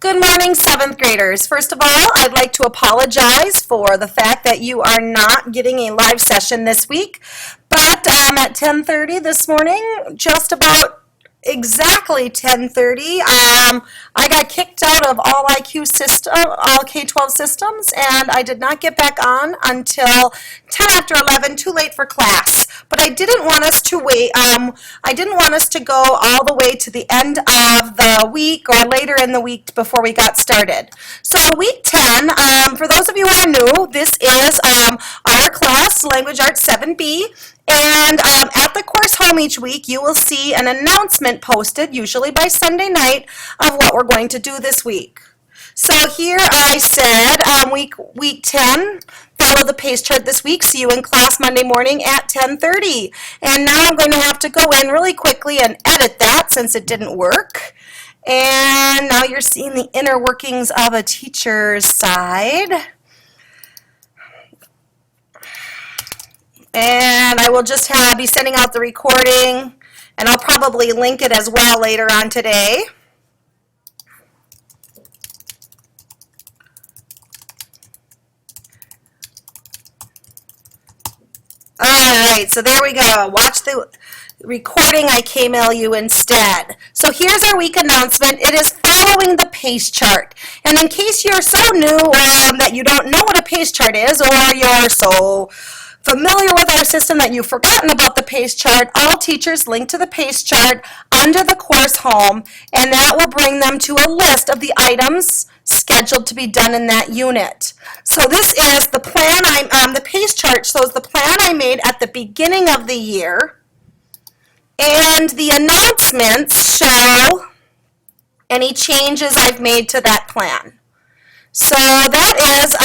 Good morning, 7th graders. First of all, I'd like to apologize for the fact that you are not getting a live session this week, but at 10:30 this morning, just about exactly 10:30, I got kicked out of all IQ system, all K-12 systems, and I did not get back on until 10 after 11, too late for class. But I didn't want us to wait, I didn't want us to go all the way to the end of the week or later in the week before we got started. So week 10, for those of you who are new, this is our class, Language Arts 7B. And at the course home each week, you will see an announcement posted, usually by Sunday night, of what we're going to do this week. So here I said, week 10, follow the pace chart this week. See you in class Monday morning at 10:30. And now I'm going to have to go in really quickly and edit that since it didn't work. And now you're seeing the inner workings of a teacher's side. And I will just be sending out the recording, and I'll probably link it as well later on today. All right, so there we go. Watch the recording I email you instead. So here's our week announcement. It is following the pace chart. And in case you're so new that you don't know what a pace chart is, or you're so familiar with our system that you've forgotten about the pace chart, all teachers link to the pace chart under the course home, and that will bring them to a list of the items scheduled to be done in that unit. So this is the plan, the pace chart shows the plan I made at the beginning of the year, and the announcements show any changes I've made to that plan. So that is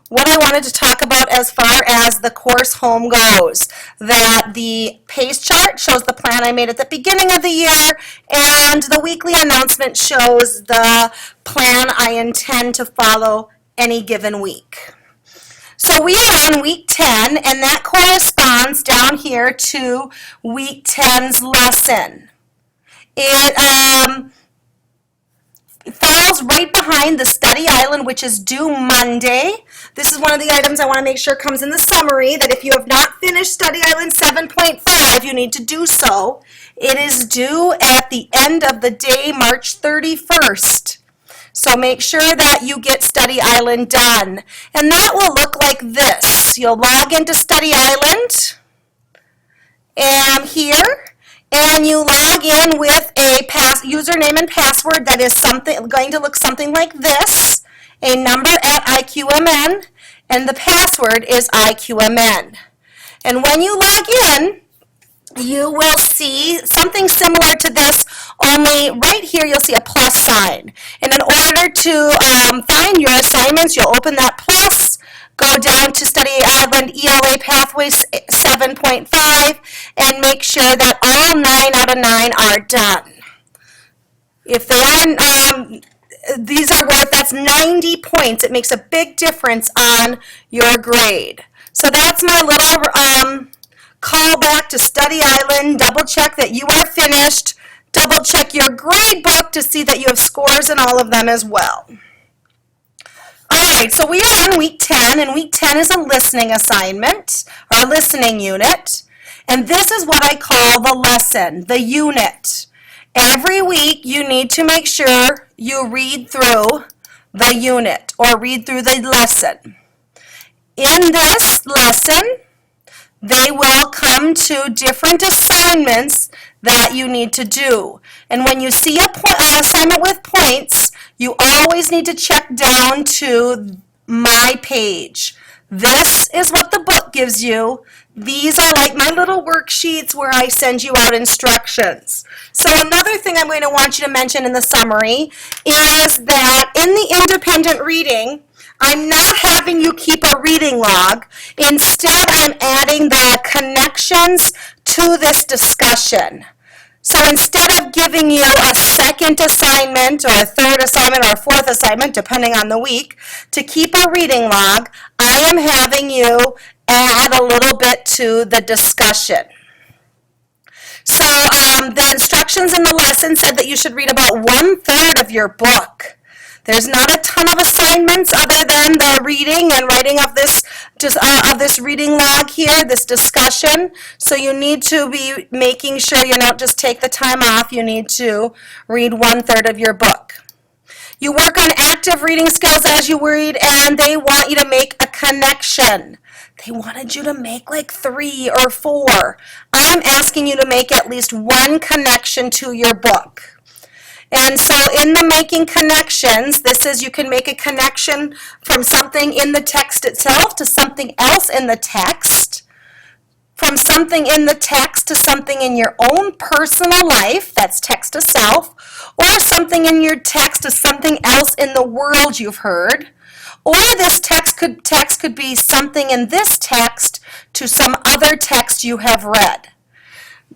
what I wanted to talk about as far as the course home goes. That the pace chart shows the plan I made at the beginning of the year, and the weekly announcement shows the plan I intend to follow any given week. So we are on week 10, and that corresponds down here to week 10's lesson. It falls right behind the study island, which is due Monday. This is one of the items I want to make sure comes in the summary, that if you have not finished study island 7.5, you need to do so. It is due at the end of the day, March 31st. So make sure that you get study island done. And that will look like this. You'll log into study island, and here, and you log in with a username and password that is going to look something like this, a number at IQMN, and the password is IQMN. And when you log in, you will see something similar to this, only right here you'll see a plus sign. And in order to find your assignments, you'll open that plus, go down to Study Island ELA Pathways 7.5, and make sure that all 9 out of 9 are done. If they aren't, these are worth, that's 90 points. It makes a big difference on your grade. So that's my little call back to Study Island. Double check that you are finished. Double check your grade book to see that you have scores in all of them as well. All right, so we are on week 10, and week 10 is a listening assignment, or a listening unit. And this is what I call the lesson, the unit. Every week you need to make sure you read through the unit, or read through the lesson. In this lesson, they will come to different assignments that you need to do. And when you see an assignment with points, you always need to check down to my page. This is what the book gives you. These are like my little worksheets where I send you out instructions. So another thing I'm going to want you to mention in the summary is that in the independent reading, I'm not having you keep a reading log. Instead, I'm adding the connections to this discussion. So instead of giving you a second assignment, or a third assignment, or a fourth assignment, depending on the week, to keep a reading log, I am having you add a little bit to the discussion. So the instructions in the lesson said that you should read about 1/3 of your book. There's not a ton of assignments other than the reading and writing of this reading log here, this discussion. So you need to be making sure you don't just take the time off. You need to read 1/3 of your book. You work on active reading skills as you read, and they want you to make a connection. They wanted you to make like 3 or 4. I'm asking you to make at least one connection to your book. And so in the making connections, this is you can make a connection from something in the text itself to something else in the text, from something in the text to something in your own personal life, that's text to self, or something in your text to something else in the world you've heard, or this text could be something in this text to some other text you have read.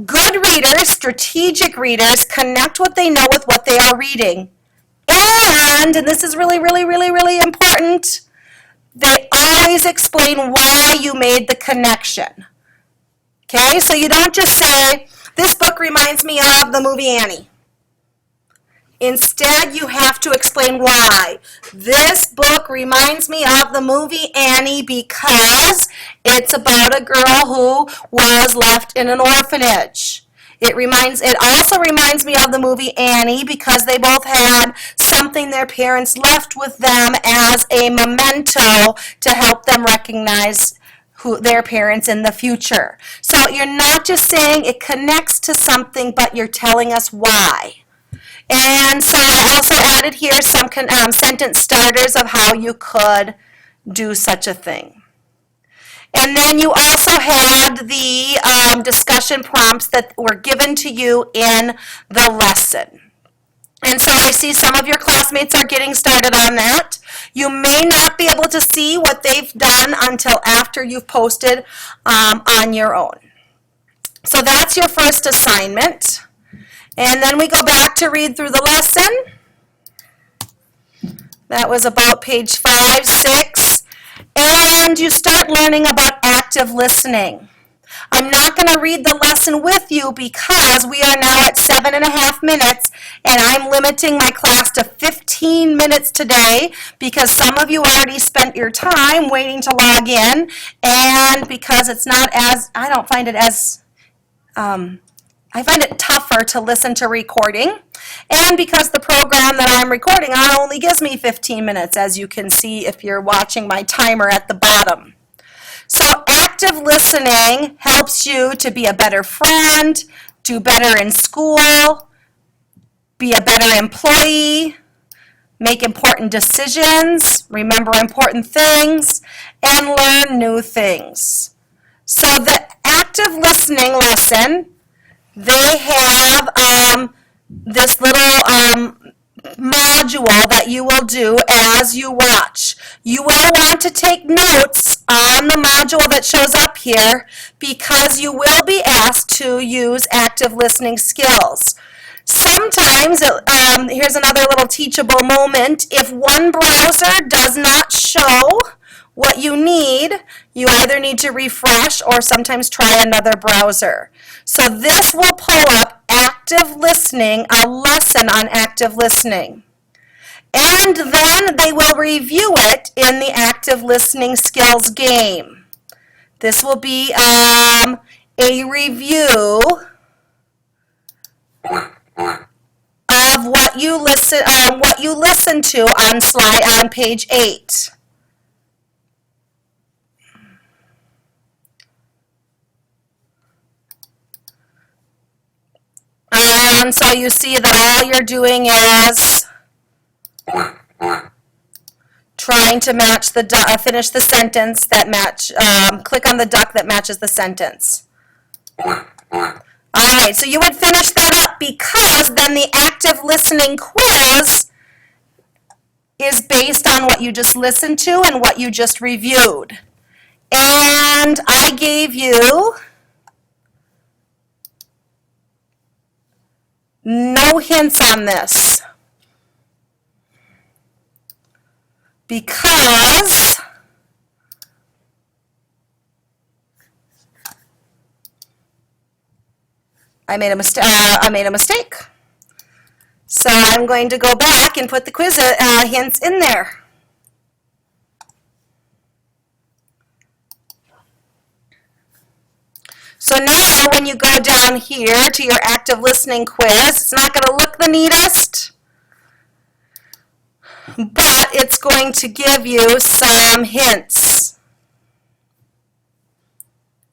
Good readers, strategic readers, connect what they know with what they are reading. And this is really, really, really, really important, they always explain why you made the connection. Okay, so you don't just say, this book reminds me of the movie Annie. Instead, you have to explain why. This book reminds me of the movie Annie because it's about a girl who was left in an orphanage. It also reminds me of the movie Annie because they both had something their parents left with them as a memento to help them recognize their parents in the future. So you're not just saying it connects to something, but you're telling us why. And so I also added here some sentence starters of how you could do such a thing. And then you also had the discussion prompts that were given to you in the lesson. And so I see some of your classmates are getting started on that. You may not be able to see what they've done until after you've posted on your own. So that's your first assignment. And then we go back to read through the lesson. That was about page 5, 6. And you start learning about active listening. I'm not going to read the lesson with you because we are now at 7.5 minutes and I'm limiting my class to 15 minutes today because some of you already spent your time waiting to log in, and because it's not as, I don't find it as, I find it tougher to listen to recording, and because the program that I'm recording on only gives me 15 minutes, as you can see if you're watching my timer at the bottom. So active listening helps you to be a better friend, do better in school, be a better employee, make important decisions, remember important things, and learn new things. So the active listening lesson, they have this little module that you will do as you watch. You will want to take notes on the module that shows up here because you will be asked to use active listening skills. Sometimes, here's another little teachable moment, if one browser does not show what you need, you either need to refresh or sometimes try another browser. So this will pull up active listening, a lesson on active listening. And then they will review it in the active listening skills game. This will be a review of what you listen to on page 8. And so you see that all you're doing is trying to match finish the sentence that click on the duck that matches the sentence. All right, so you would finish that up because then the active listening quiz is based on what you just listened to and what you just reviewed. And I gave you no hints on this because I made a mistake. So I'm going to go back and put the quiz hints in there. So now when you go down here to your active listening quiz, it's not going to look the neatest, but it's going to give you some hints.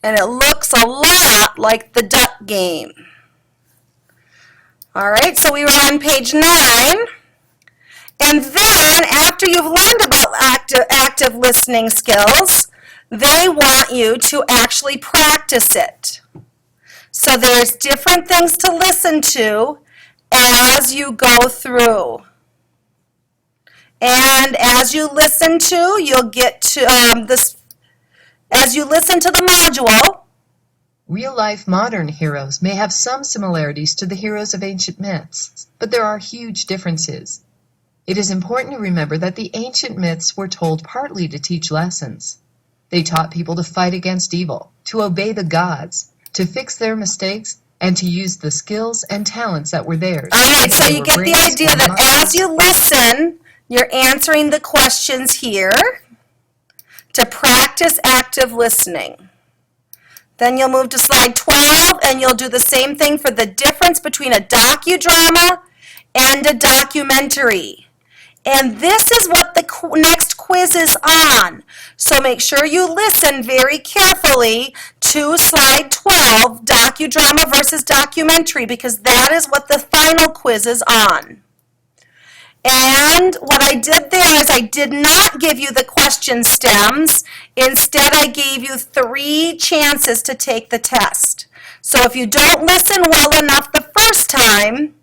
And it looks a lot like the duck game. All right, so we were on page 9. And then after you've learned about active listening skills, they want you to actually practice it. So there's different things to listen to as you go through. And as you listen to, you'll get to as you listen to the module. Real-life modern heroes may have some similarities to the heroes of ancient myths, but there are huge differences. It is important to remember that the ancient myths were told partly to teach lessons. They taught people to fight against evil, to obey the gods, to fix their mistakes, and to use the skills and talents that were theirs. All right, so you get the idea that as you listen, you're answering the questions here to practice active listening. Then you'll move to slide 12, and you'll do the same thing for the difference between a docudrama and a documentary. And this is what the next quiz is on. So make sure you listen very carefully to slide 12, docudrama versus documentary, because that is what the final quiz is on. And what I did there is I did not give you the question stems. Instead, I gave you 3 chances to take the test. So if you don't listen well enough the first time,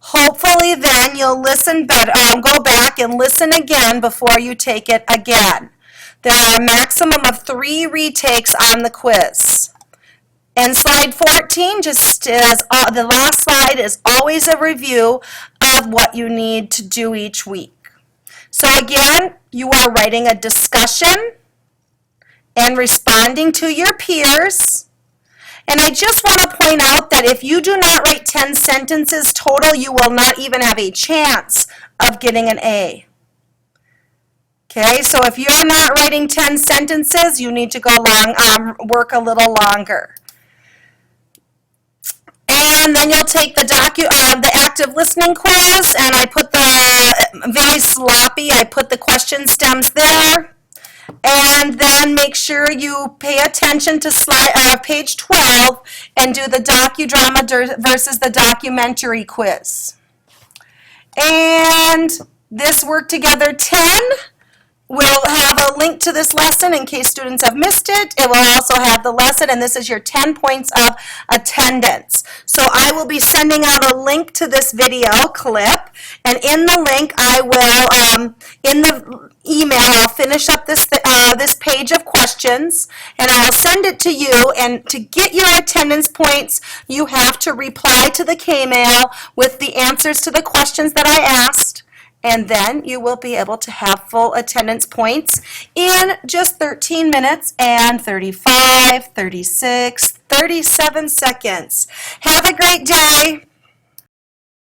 hopefully then you'll listen better, go back and listen again before you take it again. There are a maximum of 3 retakes on the quiz. And slide 14, just as the last slide, is always a review of what you need to do each week. So again, you are writing a discussion and responding to your peers. And I just want to point out that if you do not write 10 sentences total, you will not even have a chance of getting an A. Okay, so if you're not writing 10 sentences, you need to go work a little longer. And then you'll take the active listening quiz, and I put very sloppy, I put the question stems there. And then make sure you pay attention to page 12 and do the docudrama versus the documentary quiz. And this Work Together 10 will have a link to this lesson in case students have missed it. It will also have the lesson, and this is your 10 points of attendance. So I will be sending out a link to this video clip, and in the link I will, in the email, I'll finish up this page of questions, and I'll send it to you, and to get your attendance points, you have to reply to the K-mail with the answers to the questions that I asked. And then you will be able to have full attendance points in just 13 minutes and 35, 36, 37 seconds. Have a great day.